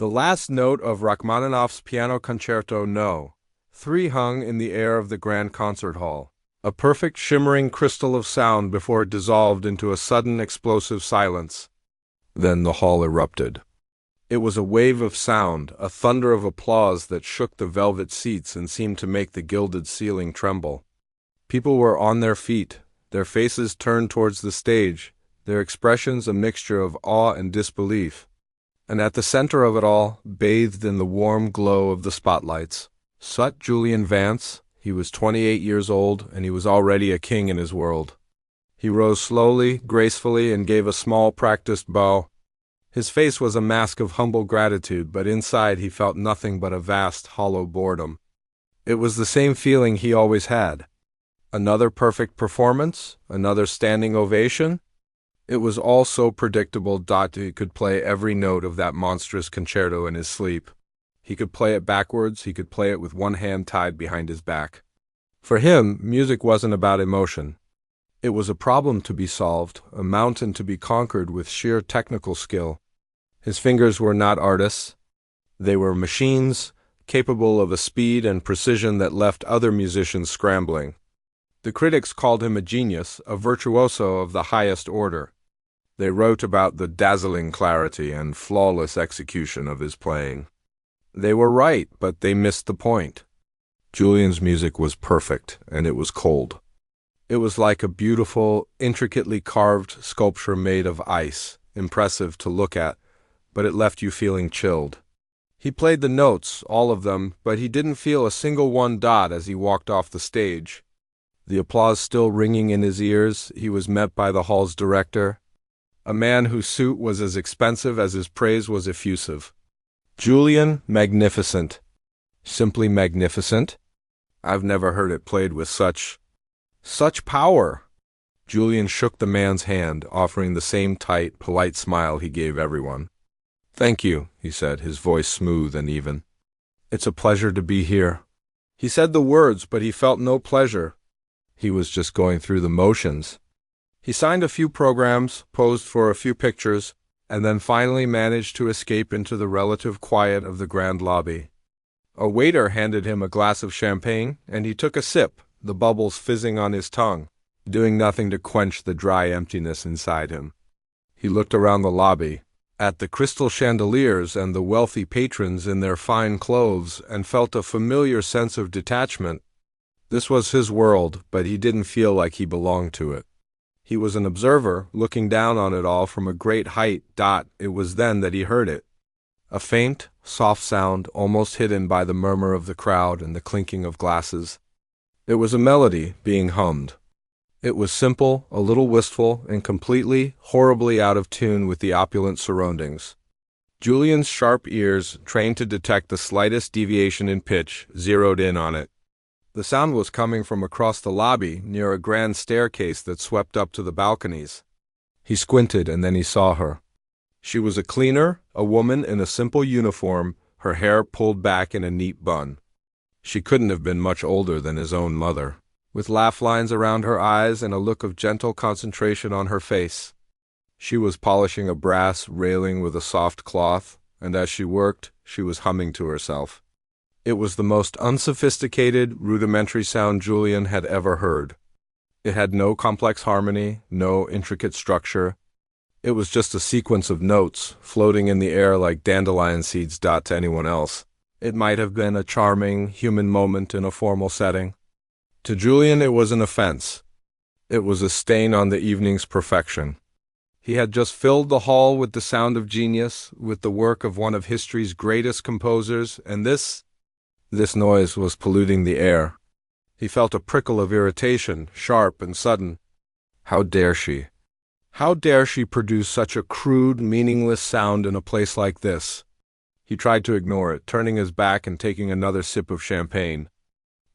The last note of Rachmaninoff's Piano Concerto No. 3 hung in the air of the grand concert hall, a perfect shimmering crystal of sound before it dissolved into a sudden explosive silence. Then the hall erupted. It was a wave of sound, a thunder of applause that shook the velvet seats and seemed to make the gilded ceiling tremble. People were on their feet, their faces turned towards the stage, their expressions a mixture of awe and disbelief. And at the center of it all, bathed in the warm glow of the spotlights, sat Julian Vance. He was 28 years old, and he was already a king in his world. He rose slowly, gracefully, and gave a small practiced bow. His face was a mask of humble gratitude, but inside he felt nothing but a vast, hollow boredom. It was the same feeling he always had. Another perfect performance? Another standing ovation? It was all so predictable. He could play every note of that monstrous concerto in his sleep. He could play it backwards, he could play it with one hand tied behind his back. For him, music wasn't about emotion. It was a problem to be solved, a mountain to be conquered with sheer technical skill. His fingers were not artists. They were machines, capable of a speed and precision that left other musicians scrambling. The critics called him a genius, a virtuoso of the highest order. They wrote about the dazzling clarity and flawless execution of his playing. They were right, but they missed the point. Julian's music was perfect, and it was cold. It was like a beautiful, intricately carved sculpture made of ice, impressive to look at, but it left you feeling chilled. He played the notes, all of them, but he didn't feel a single one as he walked off the stage. The applause still ringing in his ears, he was met by the hall's director, a man whose suit was as expensive as his praise was effusive. Julian, magnificent. Simply magnificent? I've never heard it played with such power. Julian shook the man's hand, offering the same tight, polite smile he gave everyone. Thank you, he said, his voice smooth and even. It's a pleasure to be here. He said the words, but he felt no pleasure. He was just going through the motions. He signed a few programs, posed for a few pictures, and then finally managed to escape into the relative quiet of the grand lobby. A waiter handed him a glass of champagne, and he took a sip, the bubbles fizzing on his tongue, doing nothing to quench the dry emptiness inside him. He looked around the lobby, at the crystal chandeliers and the wealthy patrons in their fine clothes, and felt a familiar sense of detachment. This was his world, but he didn't feel like he belonged to it. He was an observer, looking down on it all from a great height. It was then that he heard it. A faint, soft sound, almost hidden by the murmur of the crowd and the clinking of glasses. It was a melody being hummed. It was simple, a little wistful, and completely, horribly out of tune with the opulent surroundings. Julian's sharp ears, trained to detect the slightest deviation in pitch, zeroed in on it. The sound was coming from across the lobby, near a grand staircase that swept up to the balconies. He squinted, and then he saw her. She was a cleaner, a woman in a simple uniform, her hair pulled back in a neat bun. She couldn't have been much older than his own mother, with laugh lines around her eyes and a look of gentle concentration on her face. She was polishing a brass railing with a soft cloth, and as she worked, she was humming to herself. It was the most unsophisticated, rudimentary sound Julian had ever heard. It had no complex harmony, no intricate structure. It was just a sequence of notes, floating in the air like dandelion seeds. To anyone else, it might have been a charming, human moment in a formal setting. To Julian it was an offense. It was a stain on the evening's perfection. He had just filled the hall with the sound of genius, with the work of one of history's greatest composers, and this noise was polluting the air. He felt a prickle of irritation, sharp and sudden. How dare she? How dare she produce such a crude, meaningless sound in a place like this? He tried to ignore it, turning his back and taking another sip of champagne.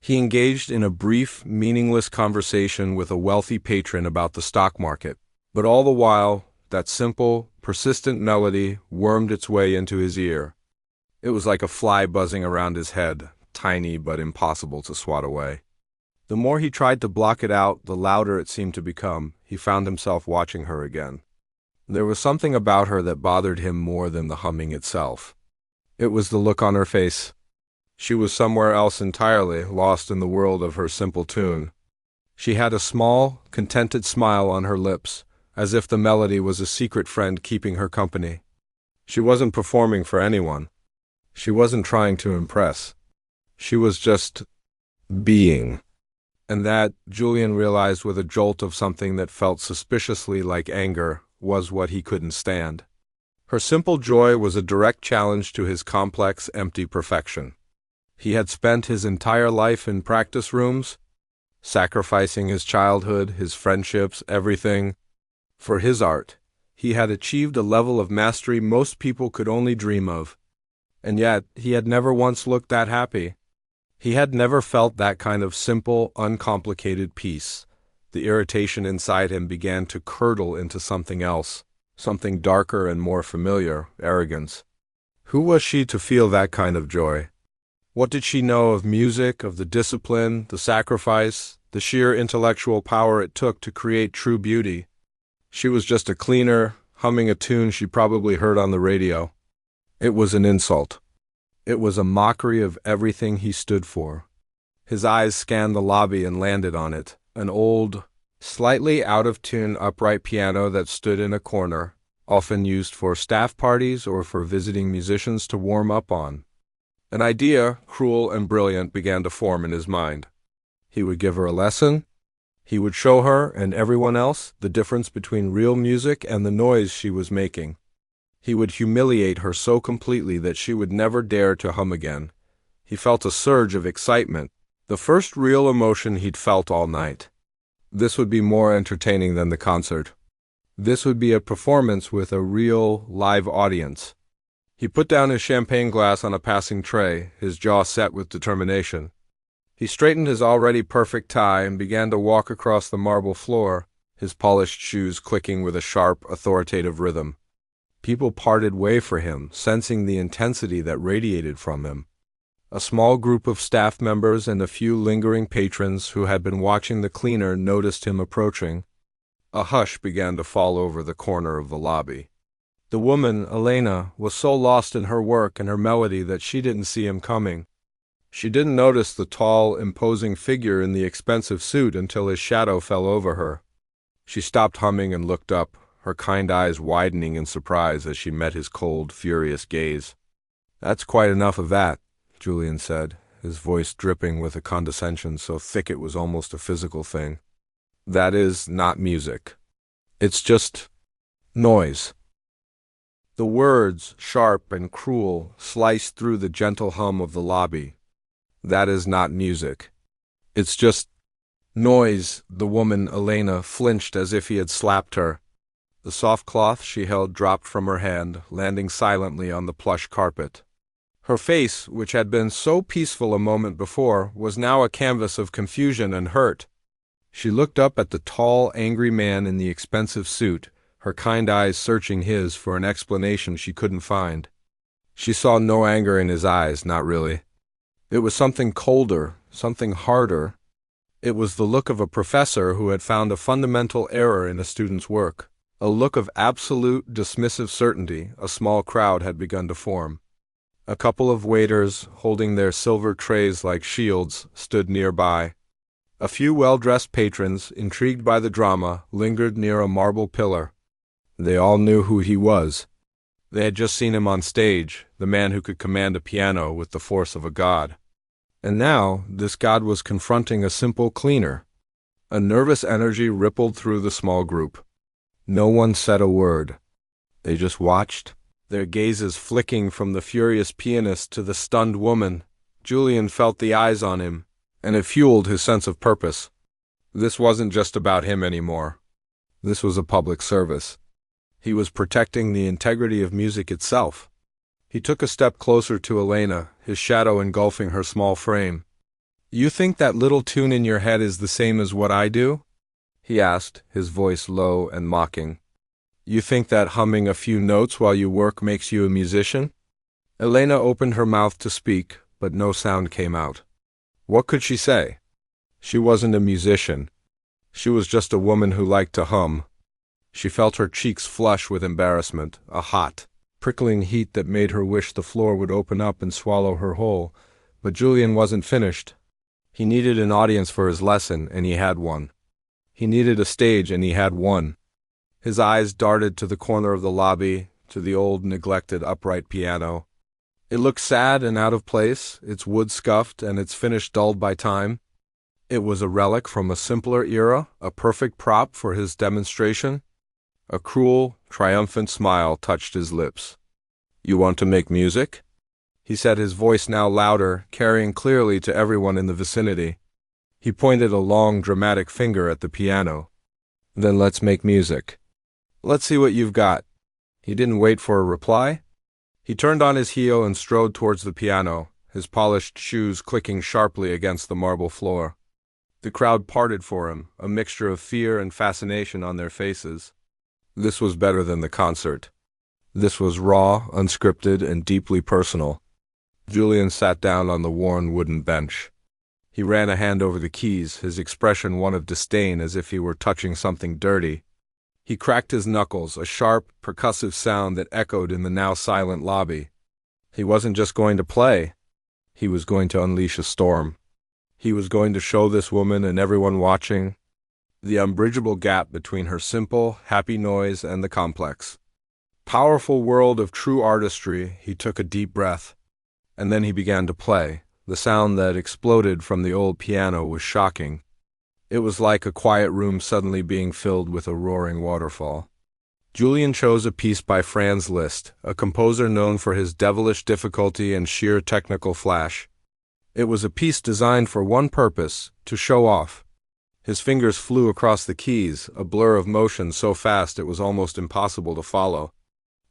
He engaged in a brief, meaningless conversation with a wealthy patron about the stock market, but all the while, that simple, persistent melody wormed its way into his ear. It was like a fly buzzing around his head, tiny but impossible to swat away. The more he tried to block it out, the louder it seemed to become. He found himself watching her again. There was something about her that bothered him more than the humming itself. It was the look on her face. She was somewhere else entirely, lost in the world of her simple tune. She had a small, contented smile on her lips, as if the melody was a secret friend keeping her company. She wasn't performing for anyone. She wasn't trying to impress. She was just being. And that, Julian realized with a jolt of something that felt suspiciously like anger, was what he couldn't stand. Her simple joy was a direct challenge to his complex, empty perfection. He had spent his entire life in practice rooms, sacrificing his childhood, his friendships, everything. For his art, he had achieved a level of mastery most people could only dream of. And yet, he had never once looked that happy. He had never felt that kind of simple, uncomplicated peace. The irritation inside him began to curdle into something else, something darker and more familiar, arrogance. Who was she to feel that kind of joy? What did she know of music, of the discipline, the sacrifice, the sheer intellectual power it took to create true beauty? She was just a cleaner, humming a tune she probably heard on the radio. It was an insult. It was a mockery of everything he stood for. His eyes scanned the lobby and landed on it, an old, slightly out-of-tune upright piano that stood in a corner, often used for staff parties or for visiting musicians to warm up on. An idea, cruel and brilliant, began to form in his mind. He would give her a lesson. He would show her and everyone else the difference between real music and the noise she was making. He would humiliate her so completely that she would never dare to hum again. He felt a surge of excitement, the first real emotion he'd felt all night. This would be more entertaining than the concert. This would be a performance with a real, live audience. He put down his champagne glass on a passing tray, his jaw set with determination. He straightened his already perfect tie and began to walk across the marble floor, his polished shoes clicking with a sharp, authoritative rhythm. People parted way for him, sensing the intensity that radiated from him. A small group of staff members and a few lingering patrons who had been watching the cleaner noticed him approaching. A hush began to fall over the corner of the lobby. The woman, Elena, was so lost in her work and her melody that she didn't see him coming. She didn't notice the tall, imposing figure in the expensive suit until his shadow fell over her. She stopped humming and looked up, her kind eyes widening in surprise as she met his cold, furious gaze. "That's quite enough of that," Julian said, his voice dripping with a condescension so thick it was almost a physical thing. "That is not music. It's just noise." The words, sharp and cruel, sliced through the gentle hum of the lobby. "That is not music. It's just noise." The woman, Elena, flinched as if he had slapped her. The soft cloth she held dropped from her hand, landing silently on the plush carpet. Her face, which had been so peaceful a moment before, was now a canvas of confusion and hurt. She looked up at the tall, angry man in the expensive suit, her kind eyes searching his for an explanation she couldn't find. She saw no anger in his eyes, not really. It was something colder, something harder. It was the look of a professor who had found a fundamental error in a student's work. A look of absolute, dismissive certainty. A small crowd had begun to form. A couple of waiters, holding their silver trays like shields, stood nearby. A few well-dressed patrons, intrigued by the drama, lingered near a marble pillar. They all knew who he was. They had just seen him on stage, the man who could command a piano with the force of a god. And now, this god was confronting a simple cleaner. A nervous energy rippled through the small group. No one said a word. They just watched, their gazes flicking from the furious pianist to the stunned woman. Julian felt the eyes on him, and it fueled his sense of purpose. This wasn't just about him anymore. This was a public service. He was protecting the integrity of music itself. He took a step closer to Elena, his shadow engulfing her small frame. "You think that little tune in your head is the same as what I do?" he asked, his voice low and mocking. "You think that humming a few notes while you work makes you a musician?" Elena opened her mouth to speak, but no sound came out. What could she say? She wasn't a musician. She was just a woman who liked to hum. She felt her cheeks flush with embarrassment, a hot, prickling heat that made her wish the floor would open up and swallow her whole. But Julian wasn't finished. He needed an audience for his lesson, and he had one. He needed a stage, and he had one. His eyes darted to the corner of the lobby, to the old, neglected, upright piano. It looked sad and out of place, its wood scuffed and its finish dulled by time. It was a relic from a simpler era, a perfect prop for his demonstration. A cruel, triumphant smile touched his lips. "You want to make music?" he said, his voice now louder, carrying clearly to everyone in the vicinity. He pointed a long, dramatic finger at the piano. "Then let's make music. Let's see what you've got." He didn't wait for a reply. He turned on his heel and strode towards the piano, his polished shoes clicking sharply against the marble floor. The crowd parted for him, a mixture of fear and fascination on their faces. This was better than the concert. This was raw, unscripted, and deeply personal. Julian sat down on the worn wooden bench. He ran a hand over the keys, his expression one of disdain, as if he were touching something dirty. He cracked his knuckles, a sharp, percussive sound that echoed in the now silent lobby. He wasn't just going to play. He was going to unleash a storm. He was going to show this woman and everyone watching the unbridgeable gap between her simple, happy noise and the complex, powerful world of true artistry. He took a deep breath. And then he began to play. The sound that exploded from the old piano was shocking. It was like a quiet room suddenly being filled with a roaring waterfall. Julian chose a piece by Franz Liszt, a composer known for his devilish difficulty and sheer technical flash. It was a piece designed for one purpose, to show off. His fingers flew across the keys, a blur of motion so fast it was almost impossible to follow.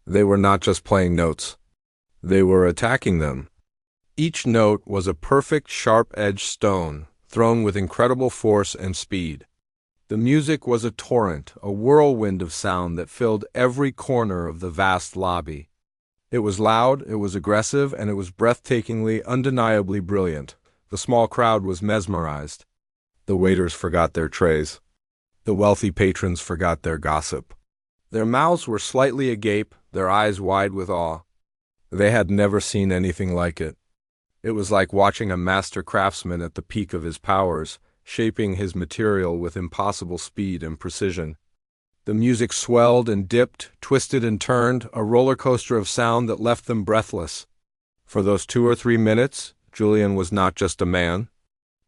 They were not just playing notes. They were attacking them. Each note was a perfect, sharp-edged stone, thrown with incredible force and speed. The music was a torrent, a whirlwind of sound that filled every corner of the vast lobby. It was loud, it was aggressive, and it was breathtakingly, undeniably brilliant. The small crowd was mesmerized. The waiters forgot their trays. The wealthy patrons forgot their gossip. Their mouths were slightly agape, their eyes wide with awe. They had never seen anything like it. It was like watching a master craftsman at the peak of his powers, shaping his material with impossible speed and precision. The music swelled and dipped, twisted and turned, a roller coaster of sound that left them breathless. For those 2 or 3 minutes, Julian was not just a man.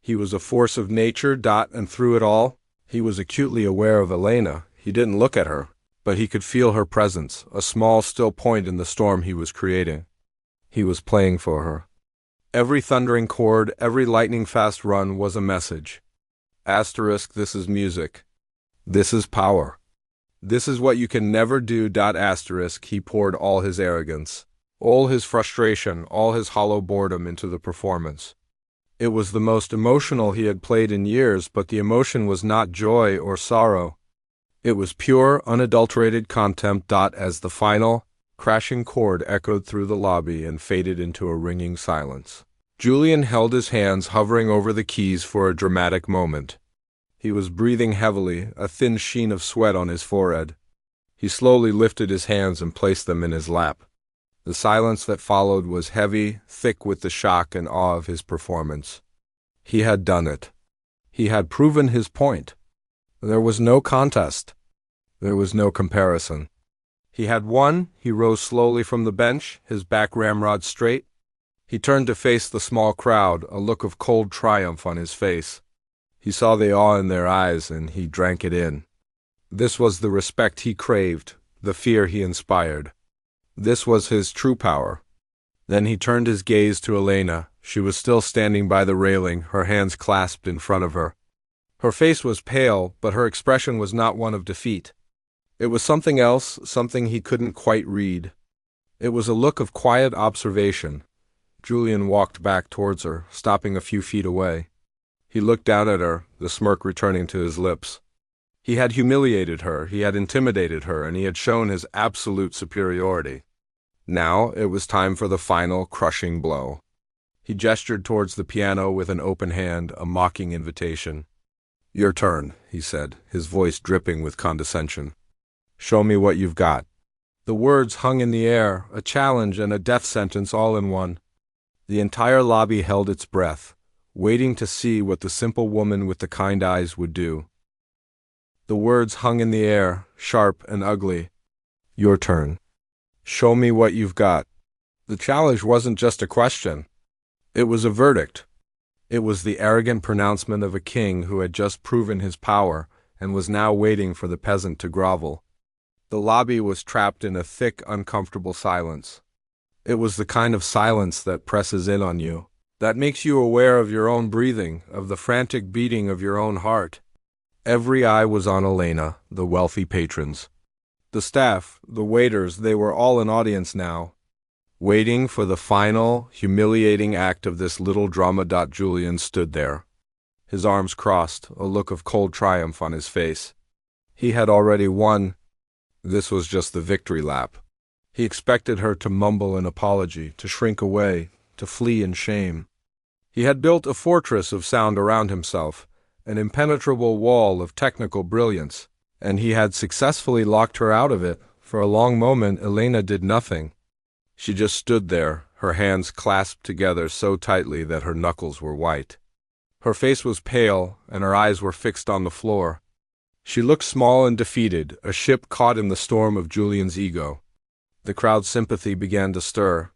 He was a force of nature, and through it all, he was acutely aware of Elena. He didn't look at her, but he could feel her presence, a small, still point in the storm he was creating. He was playing for her. Every thundering chord, every lightning-fast run was a message. Asterisk, this is music. This is power. This is what you can never do. Asterisk, he poured all his arrogance, all his frustration, all his hollow boredom into the performance. It was the most emotional he had played in years, but the emotion was not joy or sorrow. It was pure, unadulterated contempt. As the final, crashing chord echoed through the lobby and faded into a ringing silence, Julian held his hands hovering over the keys for a dramatic moment. He was breathing heavily, a thin sheen of sweat on his forehead. He slowly lifted his hands and placed them in his lap. The silence that followed was heavy, thick with the shock and awe of his performance. He had done it. He had proven his point. There was no contest. There was no comparison. He had won. He rose slowly from the bench, his back ramrod straight. He turned to face the small crowd, a look of cold triumph on his face. He saw the awe in their eyes, and he drank it in. This was the respect he craved, the fear he inspired. This was his true power. Then he turned his gaze to Elena. She was still standing by the railing, her hands clasped in front of her. Her face was pale, but her expression was not one of defeat. It was something else, something he couldn't quite read. It was a look of quiet observation. Julian walked back towards her, stopping a few feet away. He looked down at her, the smirk returning to his lips. He had humiliated her, he had intimidated her, and he had shown his absolute superiority. Now it was time for the final, crushing blow. He gestured towards the piano with an open hand, a mocking invitation. "Your turn," he said, his voice dripping with condescension. "Show me what you've got." The words hung in the air, a challenge and a death sentence all in one. The entire lobby held its breath, waiting to see what the simple woman with the kind eyes would do. The words hung in the air, sharp and ugly. Your turn. Show me what you've got. The challenge wasn't just a question. It was a verdict. It was the arrogant pronouncement of a king who had just proven his power and was now waiting for the peasant to grovel. The lobby was trapped in a thick, uncomfortable silence. It was the kind of silence that presses in on you, that makes you aware of your own breathing, of the frantic beating of your own heart. Every eye was on Elena, the wealthy patrons. The staff, the waiters, they were all an audience now, waiting for the final, humiliating act of this little drama. Julian stood there, his arms crossed, a look of cold triumph on his face. He had already won. This was just the victory lap. He expected her to mumble an apology, to shrink away, to flee in shame. He had built a fortress of sound around himself, an impenetrable wall of technical brilliance, and he had successfully locked her out of it. For a long moment, Elena did nothing. She just stood there, her hands clasped together so tightly that her knuckles were white. Her face was pale, and her eyes were fixed on the floor. She looked small and defeated, a ship caught in the storm of Julian's ego. The crowd's sympathy began to stir.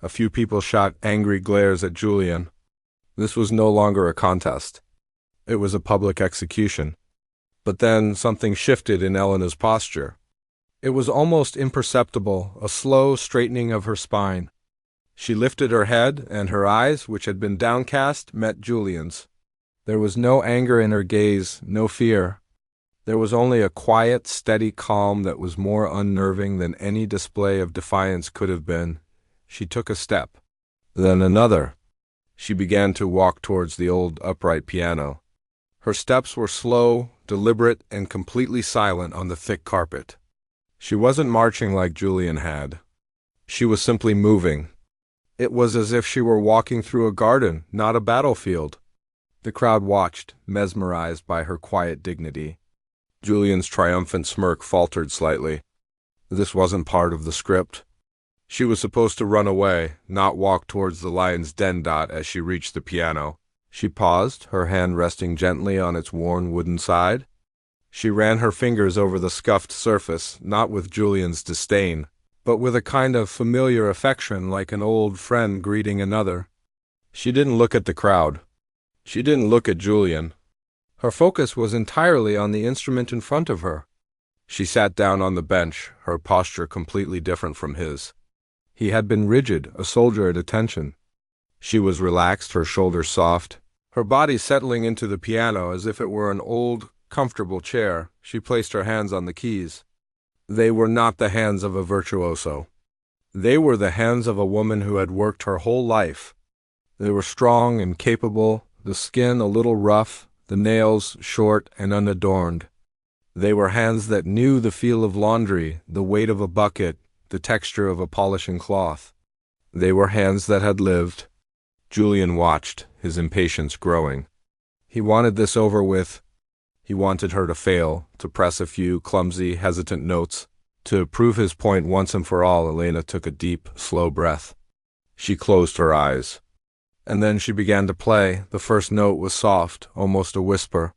A few people shot angry glares at Julian. This was no longer a contest. It was a public execution. But then something shifted in Elena's posture. It was almost imperceptible, a slow straightening of her spine. She lifted her head, and her eyes, which had been downcast, met Julian's. There was no anger in her gaze, no fear. There was only a quiet, steady calm that was more unnerving than any display of defiance could have been. She took a step, then another. She began to walk towards the old upright piano. Her steps were slow, deliberate, and completely silent on the thick carpet. She wasn't marching like Julian had. She was simply moving. It was as if she were walking through a garden, not a battlefield. The crowd watched, mesmerized by her quiet dignity. Julian's triumphant smirk faltered slightly. This wasn't part of the script. She was supposed to run away, not walk towards the lion's den. As she reached the piano, she paused, her hand resting gently on its worn wooden side. She ran her fingers over the scuffed surface, not with Julian's disdain, but with a kind of familiar affection, like an old friend greeting another. She didn't look at the crowd. She didn't look at Julian. Her focus was entirely on the instrument in front of her. She sat down on the bench, her posture completely different from his. He had been rigid, a soldier at attention. She was relaxed, her shoulders soft, her body settling into the piano as if it were an old, comfortable chair. She placed her hands on the keys. They were not the hands of a virtuoso. They were the hands of a woman who had worked her whole life. They were strong and capable, the skin a little rough, the nails short and unadorned. They were hands that knew the feel of laundry, the weight of a bucket, the texture of a polishing cloth. They were hands that had lived. Julian watched, his impatience growing. He wanted this over with. He wanted her to fail, to press a few clumsy, hesitant notes. To prove his point once and for all, Elena took a deep, slow breath. She closed her eyes. And then she began to play. The first note was soft, almost a whisper.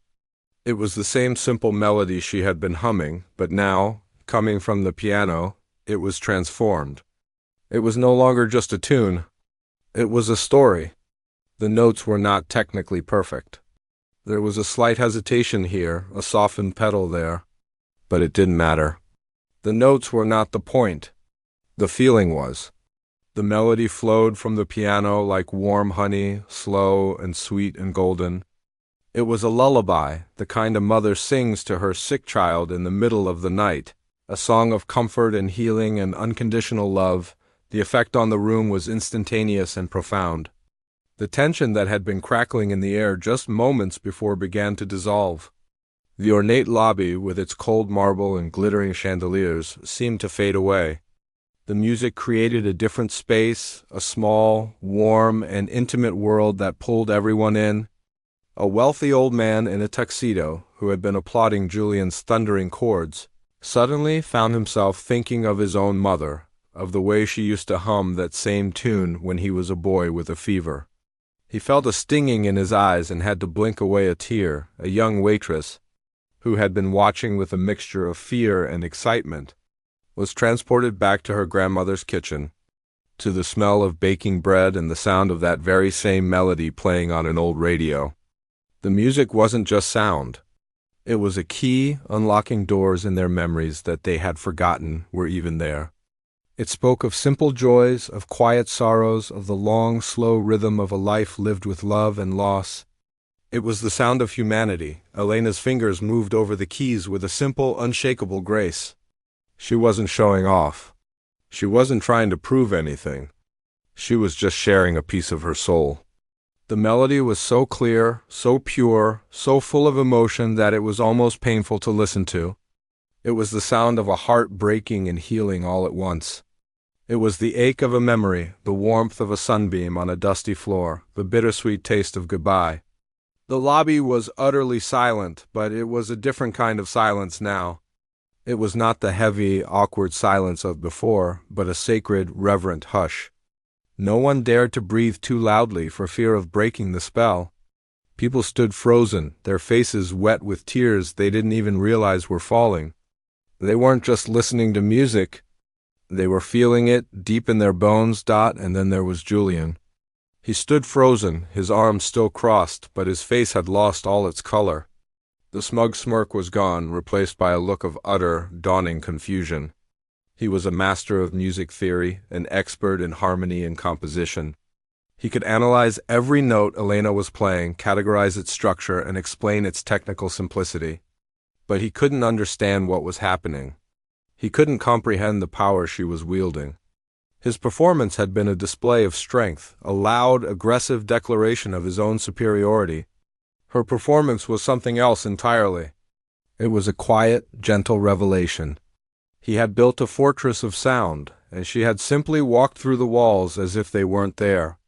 It was the same simple melody she had been humming, but now, coming from the piano, it was transformed. It was no longer just a tune. It was a story. The notes were not technically perfect. There was a slight hesitation here, a softened pedal there. But it didn't matter. The notes were not the point. The feeling was. The melody flowed from the piano like warm honey, slow and sweet and golden. It was a lullaby, the kind a mother sings to her sick child in the middle of the night, a song of comfort and healing and unconditional love. The effect on the room was instantaneous and profound. The tension that had been crackling in the air just moments before began to dissolve. The ornate lobby, with its cold marble and glittering chandeliers, seemed to fade away. The music created a different space, a small, warm, and intimate world that pulled everyone in. A wealthy old man in a tuxedo, who had been applauding Julian's thundering chords, Suddenly found himself thinking of his own mother, of the way she used to hum that same tune when he was a boy with a fever. He felt a stinging in his eyes and had to blink away a tear. A young waitress, who had been watching with a mixture of fear and excitement, was transported back to her grandmother's kitchen, to the smell of baking bread and the sound of that very same melody playing on an old radio. The music wasn't just sound. It was a key unlocking doors in their memories that they had forgotten were even there. It spoke of simple joys, of quiet sorrows, of the long, slow rhythm of a life lived with love and loss. It was the sound of humanity. Elena's fingers moved over the keys with a simple, unshakable grace. She wasn't showing off. She wasn't trying to prove anything. She was just sharing a piece of her soul. The melody was so clear, so pure, so full of emotion that it was almost painful to listen to. It was the sound of a heart breaking and healing all at once. It was the ache of a memory, the warmth of a sunbeam on a dusty floor, the bittersweet taste of goodbye. The lobby was utterly silent, but it was a different kind of silence now. It was not the heavy, awkward silence of before, but a sacred, reverent hush. No one dared to breathe too loudly for fear of breaking the spell. People stood frozen, their faces wet with tears they didn't even realize were falling. They weren't just listening to music. They were feeling it deep in their bones. And then there was Julian. He stood frozen, his arms still crossed, but his face had lost all its color. The smug smirk was gone, replaced by a look of utter, dawning confusion. He was a master of music theory, an expert in harmony and composition. He could analyze every note Elena was playing, categorize its structure, and explain its technical simplicity. But he couldn't understand what was happening. He couldn't comprehend the power she was wielding. His performance had been a display of strength, a loud, aggressive declaration of his own superiority. Her performance was something else entirely. It was a quiet, gentle revelation. He had built a fortress of sound, and she had simply walked through the walls as if they weren't there.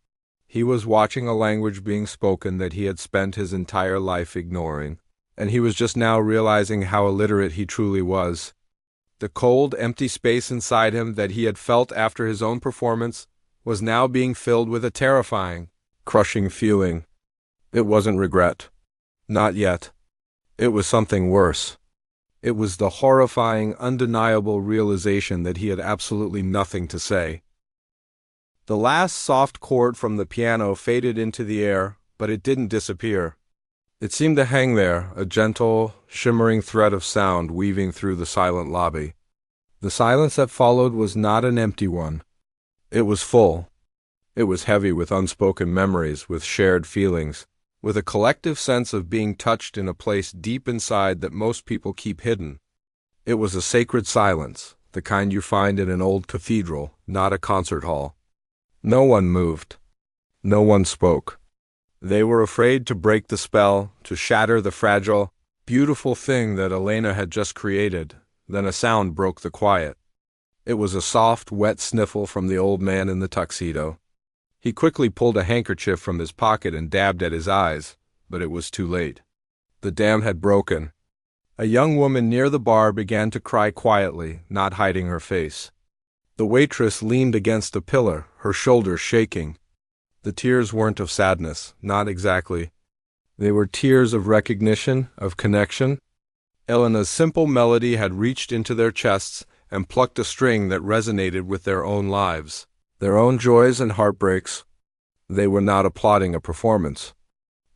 He was watching a language being spoken that he had spent his entire life ignoring, and he was just now realizing how illiterate he truly was. The cold, empty space inside him that he had felt after his own performance was now being filled with a terrifying, crushing feeling. It wasn't regret. Not yet. It was something worse. It was the horrifying, undeniable realization that he had absolutely nothing to say. The last soft chord from the piano faded into the air, but it didn't disappear. It seemed to hang there, a gentle, shimmering thread of sound weaving through the silent lobby. The silence that followed was not an empty one. It was full. It was heavy with unspoken memories, with shared feelings, with a collective sense of being touched in a place deep inside that most people keep hidden. It was a sacred silence, the kind you find in an old cathedral, not a concert hall. No one moved. No one spoke. They were afraid to break the spell, to shatter the fragile, beautiful thing that Elena had just created. Then a sound broke the quiet. It was a soft, wet sniffle from the old man in the tuxedo. He quickly pulled a handkerchief from his pocket and dabbed at his eyes, but it was too late. The dam had broken. A young woman near the bar began to cry quietly, not hiding her face. The waitress leaned against a pillar, her shoulders shaking. The tears weren't of sadness, not exactly. They were tears of recognition, of connection. Elena's simple melody had reached into their chests and plucked a string that resonated with their own lives, their own joys and heartbreaks. They were not applauding a performance.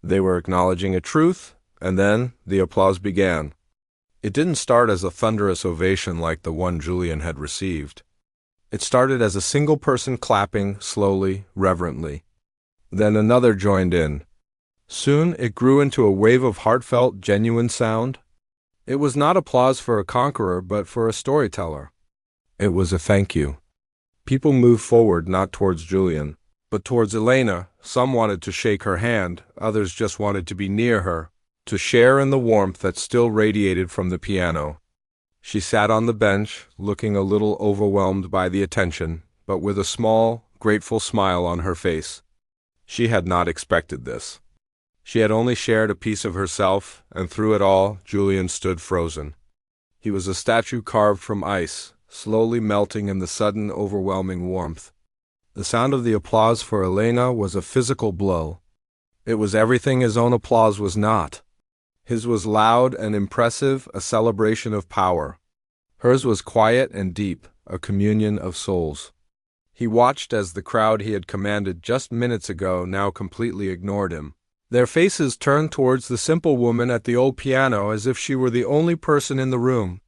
They were acknowledging a truth, and then the applause began. It didn't start as a thunderous ovation like the one Julian had received. It started as a single person clapping, slowly, reverently. Then another joined in. Soon it grew into a wave of heartfelt, genuine sound. It was not applause for a conqueror, but for a storyteller. It was a thank you. People moved forward, not towards Julian, but towards Elena. Some wanted to shake her hand, others just wanted to be near her, to share in the warmth that still radiated from the piano. She sat on the bench, looking a little overwhelmed by the attention, but with a small, grateful smile on her face. She had not expected this. She had only shared a piece of herself, and through it all, Julian stood frozen. He was a statue carved from ice, slowly melting in the sudden, overwhelming warmth. The sound of the applause for Elena was a physical blow. It was everything his own applause was not. His was loud and impressive, a celebration of power. Hers was quiet and deep, a communion of souls. He watched as the crowd he had commanded just minutes ago now completely ignored him. Their faces turned towards the simple woman at the old piano as if she were the only person in the room.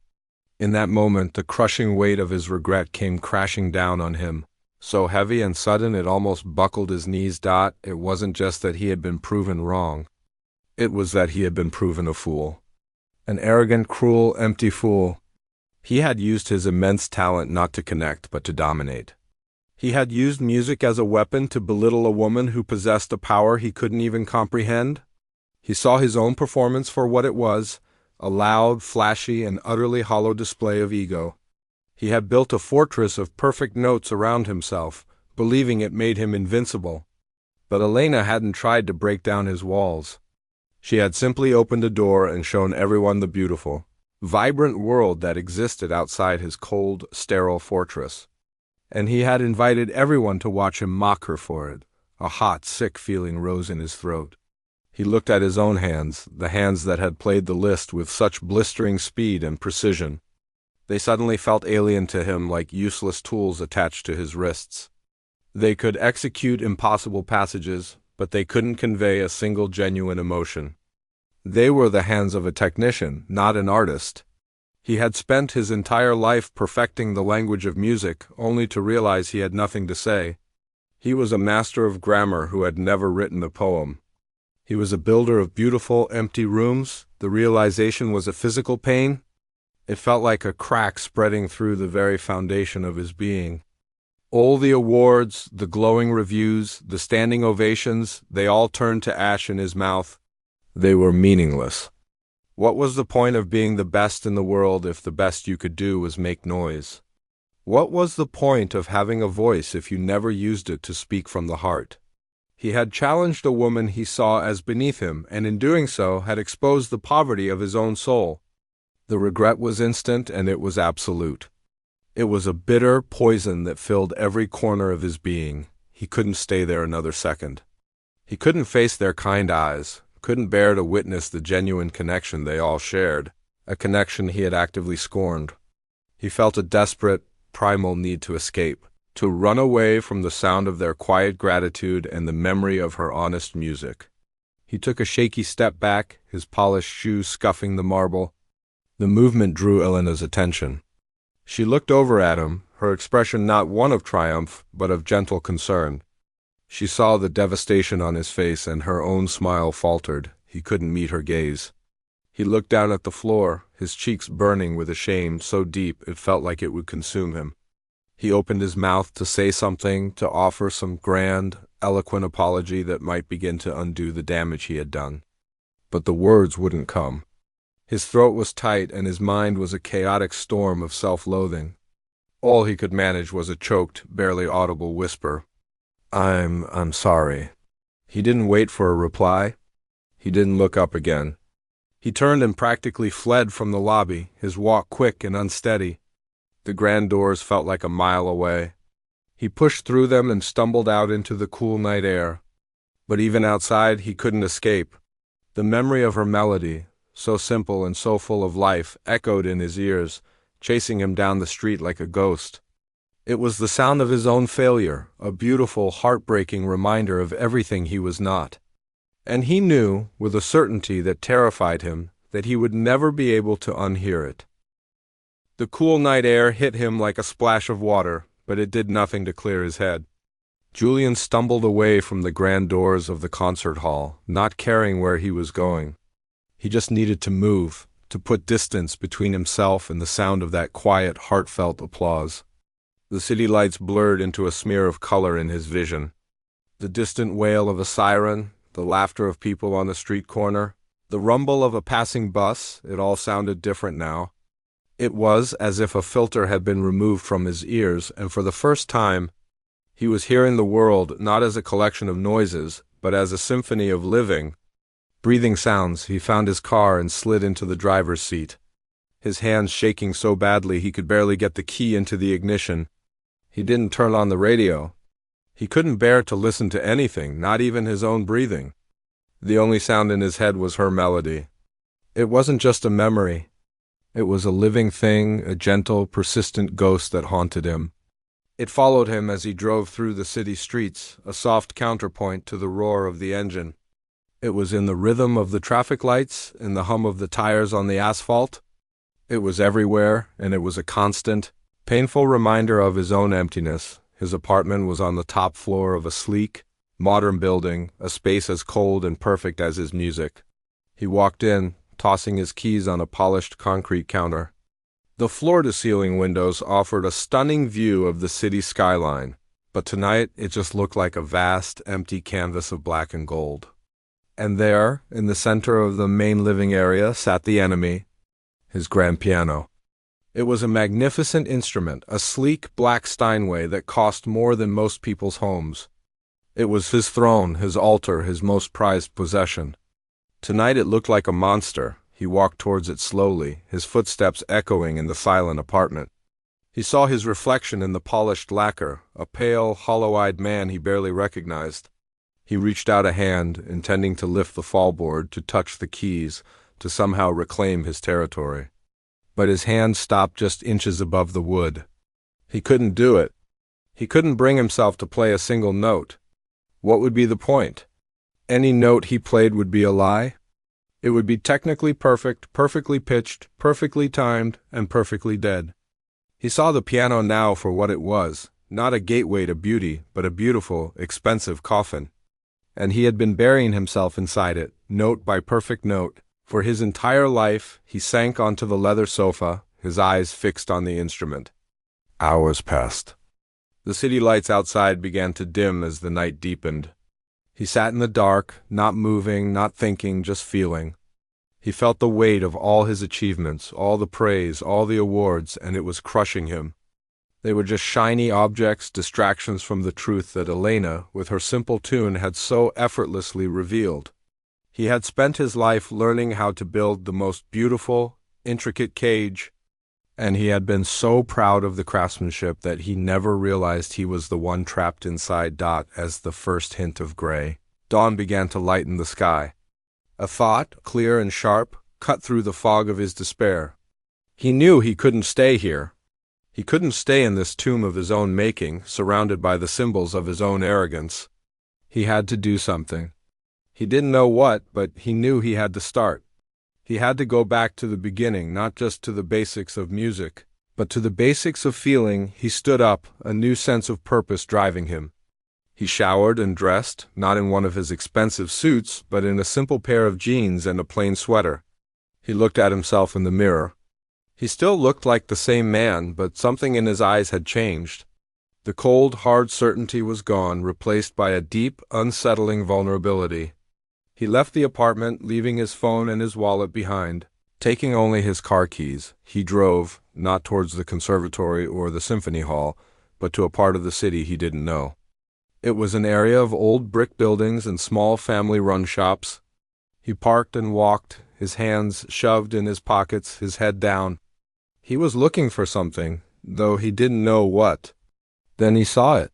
In that moment, the crushing weight of his regret came crashing down on him. So heavy and sudden it almost buckled his knees. It wasn't just that he had been proven wrong. It was that he had been proven a fool. An arrogant, cruel, empty fool. He had used his immense talent not to connect, but to dominate. He had used music as a weapon to belittle a woman who possessed a power he couldn't even comprehend. He saw his own performance for what it was, a loud, flashy, and utterly hollow display of ego. He had built a fortress of perfect notes around himself, believing it made him invincible. But Elena hadn't tried to break down his walls. She had simply opened a door and shown everyone the beautiful, vibrant world that existed outside his cold, sterile fortress. And he had invited everyone to watch him mock her for it. A hot, sick feeling rose in his throat. He looked at his own hands, the hands that had played the Liszt with such blistering speed and precision. They suddenly felt alien to him, like useless tools attached to his wrists. They could execute impossible passages, but they couldn't convey a single genuine emotion. They were the hands of a technician, not an artist. He had spent his entire life perfecting the language of music, only to realize he had nothing to say. He was a master of grammar who had never written a poem. He was a builder of beautiful, empty rooms. The realization was a physical pain. It felt like a crack spreading through the very foundation of his being. All the awards, the glowing reviews, the standing ovations, they all turned to ash in his mouth. They were meaningless. What was the point of being the best in the world if the best you could do was make noise? What was the point of having a voice if you never used it to speak from the heart? He had challenged a woman he saw as beneath him, and in doing so had exposed the poverty of his own soul. The regret was instant, and it was absolute. It was a bitter poison that filled every corner of his being. He couldn't stay there another second. He couldn't face their kind eyes, couldn't bear to witness the genuine connection they all shared, a connection he had actively scorned. He felt a desperate, primal need to escape, to run away from the sound of their quiet gratitude and the memory of her honest music. He took a shaky step back, his polished shoes scuffing the marble. The movement drew Elena's attention. She looked over at him, her expression not one of triumph, but of gentle concern. She saw the devastation on his face, and her own smile faltered. He couldn't meet her gaze. He looked down at the floor, his cheeks burning with a shame so deep it felt like it would consume him. He opened his mouth to say something, to offer some grand, eloquent apology that might begin to undo the damage he had done. But the words wouldn't come. His throat was tight, and his mind was a chaotic storm of self-loathing. All he could manage was a choked, barely audible whisper. I'm sorry." He didn't wait for a reply. He didn't look up again. He turned and practically fled from the lobby, his walk quick and unsteady. The grand doors felt like a mile away. He pushed through them and stumbled out into the cool night air. But even outside, he couldn't escape. The memory of her melody, so simple and so full of life, echoed in his ears, chasing him down the street like a ghost. It was the sound of his own failure, a beautiful, heartbreaking reminder of everything he was not. And he knew, with a certainty that terrified him, that he would never be able to unhear it. The cool night air hit him like a splash of water, but it did nothing to clear his head. Julian stumbled away from the grand doors of the concert hall, not caring where he was going. He just needed to move, to put distance between himself and the sound of that quiet, heartfelt applause. The city lights blurred into a smear of color in his vision. The distant wail of a siren, the laughter of people on the street corner, the rumble of a passing bus, it all sounded different now. It was as if a filter had been removed from his ears, and for the first time, he was hearing the world not as a collection of noises, but as a symphony of living, breathing sounds. He found his car and slid into the driver's seat. his hands shaking so badly he could barely get the key into the ignition. He didn't turn on the radio. He couldn't bear to listen to anything, not even his own breathing. The only sound in his head was her melody. It wasn't just a memory. It was a living thing, a gentle, persistent ghost that haunted him. It followed him as he drove through the city streets, a soft counterpoint to the roar of the engine. It was in the rhythm of the traffic lights, in the hum of the tires on the asphalt. It was everywhere, and it was a constant, painful reminder of his own emptiness. His apartment was on the top floor of a sleek, modern building, a space as cold and perfect as his music. He walked in, tossing his keys on a polished concrete counter. The floor-to-ceiling windows offered a stunning view of the city skyline, but tonight it just looked like a vast, empty canvas of black and gold. And there, in the center of the main living area, sat the enemy, his grand piano. It was a magnificent instrument, a sleek black Steinway that cost more than most people's homes. It was his throne, his altar, his most prized possession. Tonight it looked like a monster. He walked towards it slowly, his footsteps echoing in the silent apartment. He saw his reflection in the polished lacquer, a pale, hollow-eyed man he barely recognized. He reached out a hand, intending to lift the fallboard, to touch the keys, to somehow reclaim his territory. But his hand stopped just inches above the wood. He couldn't do it. He couldn't bring himself to play a single note. What would be the point? Any note he played would be a lie? It would be technically perfect, perfectly pitched, perfectly timed, and perfectly dead. He saw the piano now for what it was, not a gateway to beauty, but a beautiful, expensive coffin. And he had been burying himself inside it, note by perfect note. For his entire life, he sank onto the leather sofa, his eyes fixed on the instrument. Hours passed. The city lights outside began to dim as the night deepened. He sat in the dark, not moving, not thinking, just feeling. He felt the weight of all his achievements, all the praise, all the awards, and it was crushing him. They were just shiny objects, distractions from the truth that Elena, with her simple tune, had so effortlessly revealed. He had spent his life learning how to build the most beautiful, intricate cage, and he had been so proud of the craftsmanship that he never realized he was the one trapped inside. As the first hint of gray, dawn began to lighten the sky. A thought, clear and sharp, cut through the fog of his despair. He knew he couldn't stay here. He couldn't stay in this tomb of his own making, surrounded by the symbols of his own arrogance. He had to do something. He didn't know what, but he knew he had to start. He had to go back to the beginning, not just to the basics of music, but to the basics of feeling. He stood up, a new sense of purpose driving him. He showered and dressed, not in one of his expensive suits, but in a simple pair of jeans and a plain sweater. He looked at himself in the mirror. He still looked like the same man, but something in his eyes had changed. The cold, hard certainty was gone, replaced by a deep, unsettling vulnerability. He left the apartment, leaving his phone and his wallet behind. Taking only his car keys, he drove, not towards the conservatory or the symphony hall, but to a part of the city he didn't know. It was an area of old brick buildings and small family-run shops. He parked and walked, his hands shoved in his pockets, his head down. He was looking for something, though he didn't know what. Then he saw it.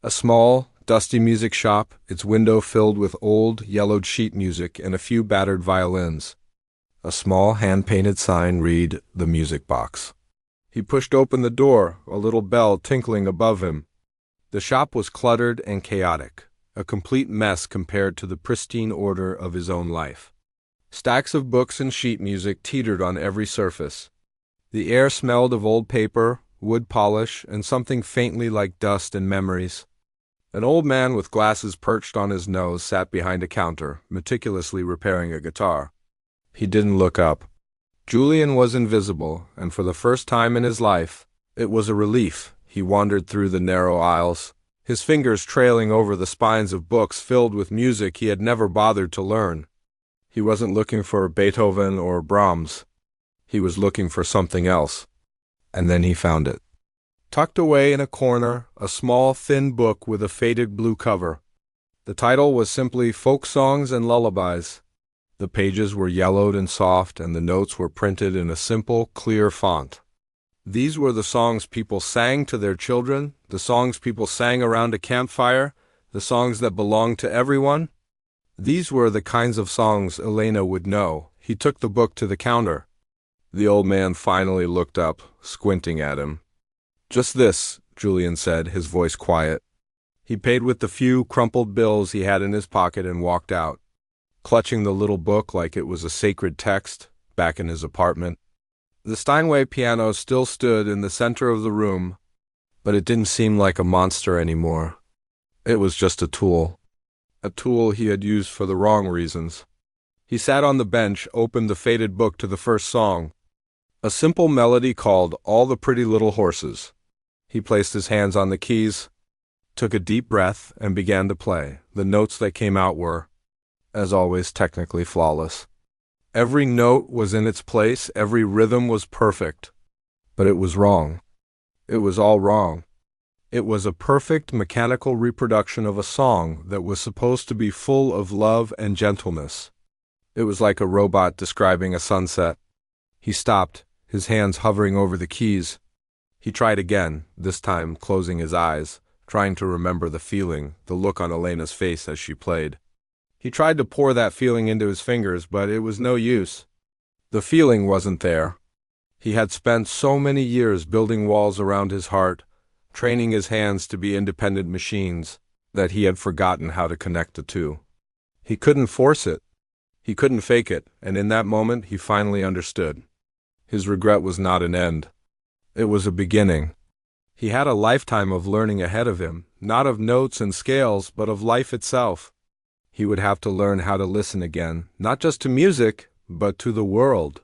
A small, dusty music shop, its window filled with old, yellowed sheet music and a few battered violins. A small, hand-painted sign read, "The Music Box." He pushed open the door, a little bell tinkling above him. The shop was cluttered and chaotic, a complete mess compared to the pristine order of his own life. Stacks of books and sheet music teetered on every surface. The air smelled of old paper, wood polish, and something faintly like dust and memories. An old man with glasses perched on his nose sat behind a counter, meticulously repairing a guitar. He didn't look up. Julian was invisible, and for the first time in his life, it was a relief. He wandered through the narrow aisles, his fingers trailing over the spines of books filled with music he had never bothered to learn. He wasn't looking for Beethoven or Brahms. He was looking for something else. And then he found it. Tucked away in a corner, a small, thin book with a faded blue cover. The title was simply Folk Songs and Lullabies. The pages were yellowed and soft, and the notes were printed in a simple, clear font. These were the songs people sang to their children, the songs people sang around a campfire, the songs that belonged to everyone. These were the kinds of songs Elena would know. He took the book to the counter. The old man finally looked up, squinting at him. "Just this," Julian said, his voice quiet. He paid with the few crumpled bills he had in his pocket and walked out, clutching the little book like it was a sacred text, back in his apartment. The Steinway piano still stood in the center of the room, but it didn't seem like a monster anymore. It was just a tool he had used for the wrong reasons. He sat on the bench, opened the faded book to the first song, a simple melody called "All the Pretty Little Horses." He placed his hands on the keys, took a deep breath, and began to play. The notes that came out were, as always, technically flawless. Every note was in its place, every rhythm was perfect. But it was wrong. It was all wrong. It was a perfect mechanical reproduction of a song that was supposed to be full of love and gentleness. It was like a robot describing a sunset. He stopped, his hands hovering over the keys. He tried again, this time closing his eyes, trying to remember the feeling, the look on Elena's face as she played. He tried to pour that feeling into his fingers, but it was no use. The feeling wasn't there. He had spent so many years building walls around his heart, training his hands to be independent machines, that he had forgotten how to connect the two. He couldn't force it. He couldn't fake it, and in that moment he finally understood. His regret was not an end. It was a beginning. He had a lifetime of learning ahead of him, not of notes and scales, but of life itself. He would have to learn how to listen again, not just to music, but to the world.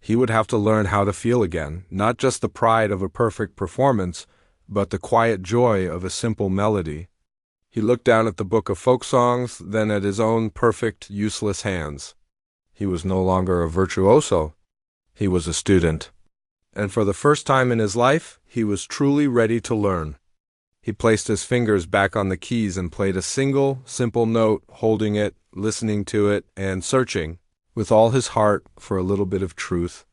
He would have to learn how to feel again, not just the pride of a perfect performance, but the quiet joy of a simple melody. He looked down at the book of folk songs, then at his own perfect, useless hands. He was no longer a virtuoso. He was a student. And for the first time in his life, he was truly ready to learn. He placed his fingers back on the keys and played a single, simple note, holding it, listening to it, and searching, with all his heart, for a little bit of truth.